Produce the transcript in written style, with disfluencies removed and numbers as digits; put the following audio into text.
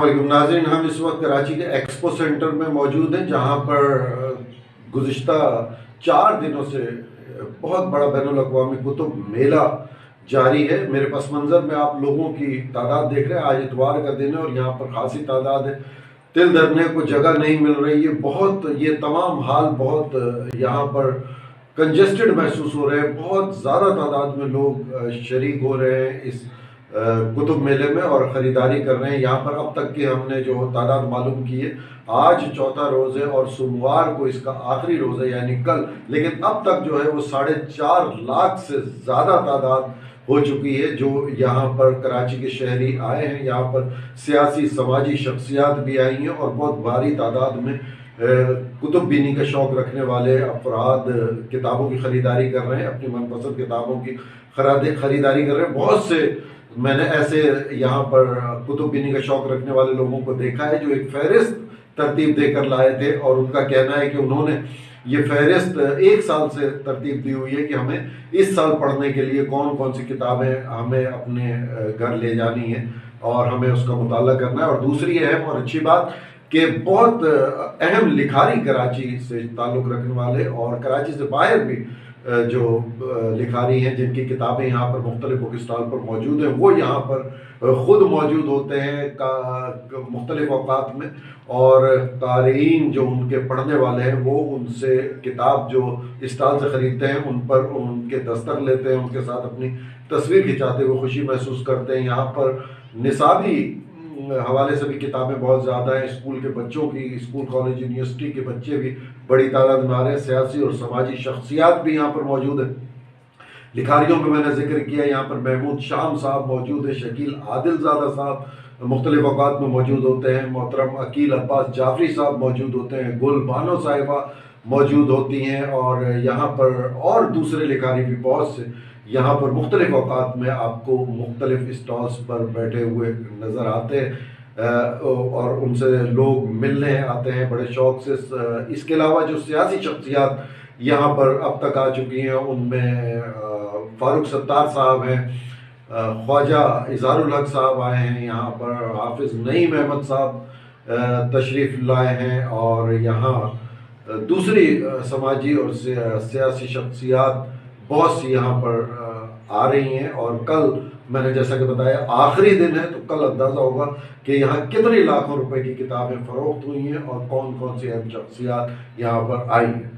وعلیکم ناظرین، ہم اس وقت کراچی کے ایکسپو سینٹر میں موجود ہیں، جہاں پر گزشتہ 4 دنوں سے بہت بڑا بین الاقوامی کتب میلہ جاری ہے۔ میرے پس منظر میں آپ لوگوں کی تعداد دیکھ رہے ہیں۔ آج اتوار کا دن ہے اور یہاں پر خاصی تعداد ہے، دل دھرنے کو جگہ نہیں مل رہی ہے۔ یہ تمام حال بہت یہاں پر کنجسٹڈ محسوس ہو رہے ہیں۔ بہت زیادہ تعداد میں لوگ شریک ہو رہے ہیں اس کتب میلے میں اور خریداری کر رہے ہیں۔ یہاں پر اب تک کی ہم نے جو تعداد معلوم کی ہے، آج چوتھا روز ہے اور سوموار کو اس کا آخری روز ہے یعنی کل، لیکن اب تک جو ہے وہ 4.5 لاکھ سے زیادہ تعداد ہو چکی ہے جو یہاں پر کراچی کے شہری آئے ہیں۔ یہاں پر سیاسی سماجی شخصیات بھی آئی ہیں اور بہت بھاری تعداد میں کتب بینی کا شوق رکھنے والے افراد کتابوں کی خریداری کر رہے ہیں، اپنی من پسند کتابوں کی خریداری کر رہے ہیں۔ بہت سے میں نے ایسے یہاں پر کتب بینی کا شوق رکھنے والے لوگوں کو دیکھا ہے جو ایک فہرست ترتیب دے کر لائے تھے، اور ان کا کہنا ہے کہ انہوں نے یہ فہرست 1 سال سے ترتیب دی ہوئی ہے کہ ہمیں اس سال پڑھنے کے لیے کون کون سی کتابیں ہمیں اپنے گھر لے جانی ہیں اور ہمیں اس کا مطالعہ کرنا ہے۔ اور دوسری اہم اور اچھی بات کہ بہت اہم لکھاری کراچی سے تعلق رکھنے والے اور کراچی سے باہر بھی جو لکھاری ہیں جن کی کتابیں یہاں پر مختلف بک اسٹال پر موجود ہیں، وہ یہاں پر خود موجود ہوتے ہیں مختلف اوقات میں، اور قارئین جو ان کے پڑھنے والے ہیں وہ ان سے کتاب جو اسٹال سے خریدتے ہیں ان پر ان کے دستخط لیتے ہیں، ان کے ساتھ اپنی تصویر کھنچاتے ہوئے خوشی محسوس کرتے ہیں۔ یہاں پر نصابی حوالے سے بھی کتابیں بہت زیادہ ہیں، اسکول کے بچوں کی، اسکول کالج یونیورسٹی کے بچے بھی بڑی تعداد میں آ رہے ہیں، سیاسی اور سماجی شخصیات بھی یہاں پر موجود ہیں۔ لکھاریوں میں نے ذکر کیا، یہاں پر محمود شام صاحب موجود ہیں، شکیل عادل زادہ صاحب مختلف اوقات میں موجود ہوتے ہیں، محترم عقیل عباس جعفری صاحب موجود ہوتے ہیں، گل بانو صاحبہ موجود ہوتی ہیں، اور یہاں پر اور دوسرے لکھاری بھی بہت سے یہاں پر مختلف اوقات میں آپ کو مختلف اسٹالز پر بیٹھے ہوئے نظر آتے ہیں اور ان سے لوگ ملنے آتے ہیں بڑے شوق سے۔ اس کے علاوہ جو سیاسی شخصیات یہاں پر اب تک آ چکی ہیں ان میں فاروق ستار صاحب ہیں، خواجہ اظہار الحق صاحب آئے ہیں یہاں پر، حافظ نعیم احمد صاحب تشریف لائے ہیں، اور یہاں دوسری سماجی اور سیاسی شخصیات بہت سی یہاں پر آ رہی ہیں۔ اور کل میں نے جیسا کہ بتایا آخری دن ہے، تو کل اندازہ ہوگا کہ یہاں کتنے لاکھوں روپے کی کتابیں فروخت ہوئی ہیں اور کون کون سی اہم شخصیات یہاں پر آئی ہیں۔